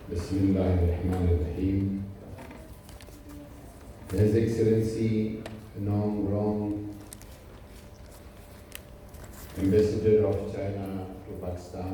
Bismillahirrahmanirrahim. His Excellency Nong Rong, Ambassador of China to Pakistan,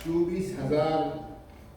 24,000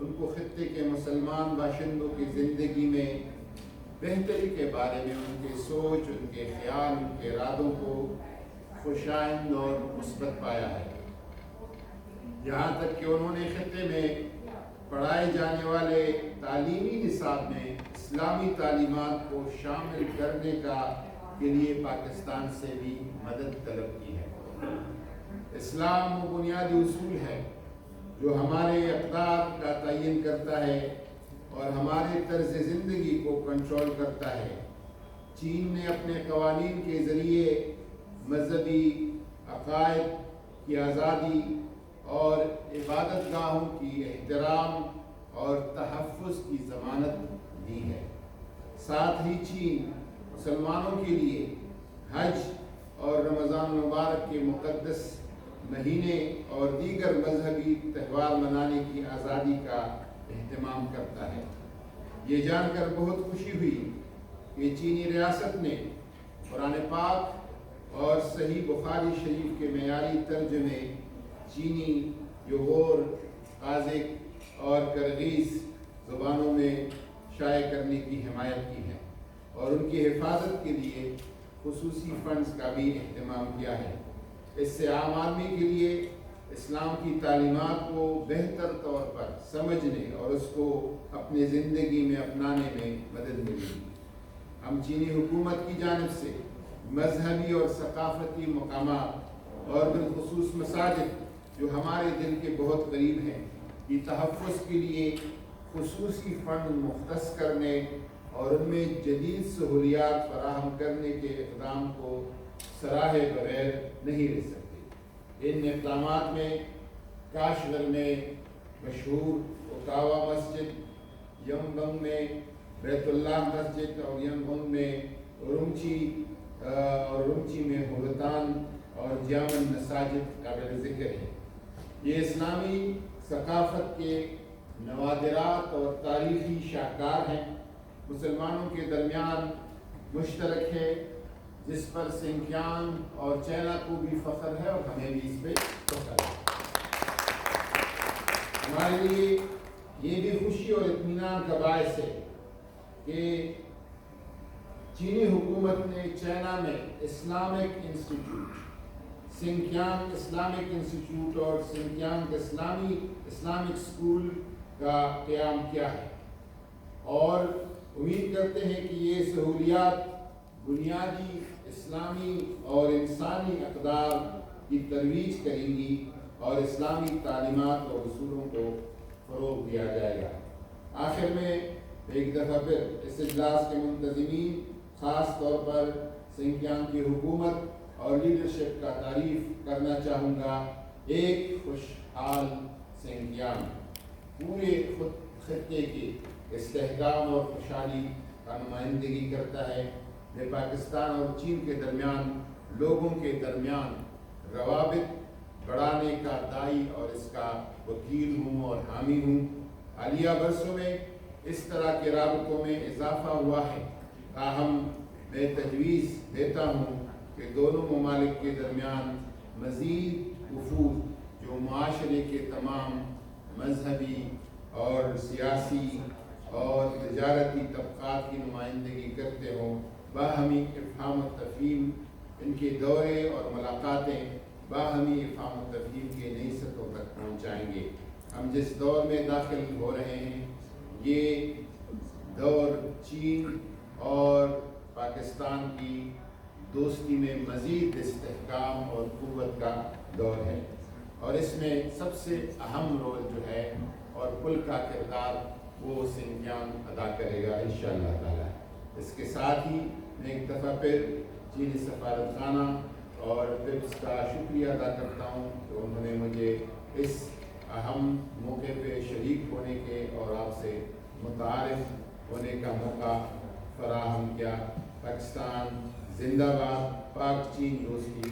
ان کو خطے کے مسلمان باشندوں کی زندگی میں بہتری کے بارے میں ان کے سوچ، ان کے خیال، ان کے ارادوں کو خوشائند اور مثبت پایا ہے، یہاں تک کہ انہوں نے خطے میں پڑھائے جانے والے تعلیمی نصاب میں اسلامی تعلیمات کو شامل کرنے کے لیے پاکستان سے بھی مدد طلب کی ہے۔ اسلام وہ بنیادی اصول ہے جو ہمارے اقدار کا تعین کرتا ہے اور ہمارے طرز زندگی کو کنٹرول کرتا ہے۔ چین نے اپنے قوانین کے ذریعے مذہبی عقائد کی آزادی اور عبادت گاہوں کی احترام اور تحفظ کی ضمانت دی ہے۔ ساتھ ہی چین مسلمانوں کے لیے حج اور رمضان المبارک کے مقدس مہینے اور دیگر مذہبی تہوار منانے کی آزادی کا اہتمام کرتا ہے۔ یہ جان کر بہت خوشی ہوئی کہ چینی ریاست نے قرآن پاک اور صحیح بخاری شریف کے معیاری ترجمے چینی، یوگور، قازق اور کرغیز زبانوں میں شائع کرنے کی حمایت کی ہے اور ان کی حفاظت کے لیے خصوصی فنڈز کا بھی اہتمام کیا ہے۔ اس سے عام آدمی کے لیے اسلام کی تعلیمات کو بہتر طور پر سمجھنے اور اس کو اپنی زندگی میں اپنانے میں مدد ملے گی۔ ہم چینی حکومت کی جانب سے مذہبی اور ثقافتی مقامات اور بالخصوص مساجد جو ہمارے دل کے بہت قریب ہیں کی تحفظ کے لیے خصوصی فنڈ مختص کرنے اور ان میں جدید سہولیات فراہم کرنے کے اقدام کو سراہے بغیر نہیں رہ سکتے۔ ان اقدامات میں کاشغر میں مشہور اوکاوا مسجد، ینگونگ میں بیت اللہ مسجد اور ینگونگ میں اورمچی میں ہولتان اور جامن مساجد قابل ذکر ہے۔ یہ اسلامی ثقافت کے نوادرات اور تاریخی شاہکار ہیں، مسلمانوں کے درمیان مشترک ہے، جس پر سنکیانگ اور چائنا کو بھی فخر ہے اور ہمیں بھی اس پہ فخر ہے۔ ہمارے لیے یہ بھی خوشی اور اطمینان کا باعث ہے کہ چینی حکومت نے چائنا میں Islamic institute, Xinjiang Islamic institute اور سنکیانگ اسلامک اسکول کا قیام کیا ہے اور امید کرتے ہیں کہ یہ سہولیات بنیادی اسلامی اور انسانی اقدار کی ترویج کریں گی اور اسلامی تعلیمات اور اصولوں کو فروغ دیا جائے گا۔ آخر میں ایک دفعہ پھر اس اجلاس کے منتظمین، خاص طور پر سنکیانگ کی حکومت اور لیڈرشپ کا تعریف کرنا چاہوں گا۔ ایک خوشحال سنکیانگ پورے خطے کے استحکام اور خوشحالی کا نمائندگی کرتا ہے۔ میں پاکستان اور چین کے درمیان لوگوں کے درمیان روابط بڑھانے کا داعی اور اس کا وکیل ہوں اور حامی ہوں۔ حالیہ برسوں میں اس طرح کے رابطوں میں اضافہ ہوا ہے، تاہم میں تجویز دیتا ہوں کہ دونوں ممالک کے درمیان مزید وفود جو معاشرے کے تمام مذہبی اور سیاسی اور تجارتی طبقات کی نمائندگی کرتے ہوں، باہمی افہام و تفہیم، ان کے دورے اور ملاقاتیں باہمی افہام و تفہیم کے نئی سطحوں تک پہنچائیں گے۔ ہم جس دور میں داخل ہو رہے ہیں یہ دور چین اور پاکستان کی دوستی میں مزید استحکام اور قوت کا دور ہے اور اس میں سب سے اہم رول جو ہے اور پل کا کردار وہ سنکیانگ ادا کرے گا انشاءاللہ تعالی۔ اس کے ساتھ ہی میں ایک دفعہ پھر چینی سفارت خانہ اور پپس کا شکریہ ادا کرتا ہوں کہ انہوں نے مجھے اس اہم موقع پہ شریک ہونے کے اور آپ سے متعارف ہونے کا موقع فراہم کیا۔ پاکستان زندہ باد، پاک چین دوستی۔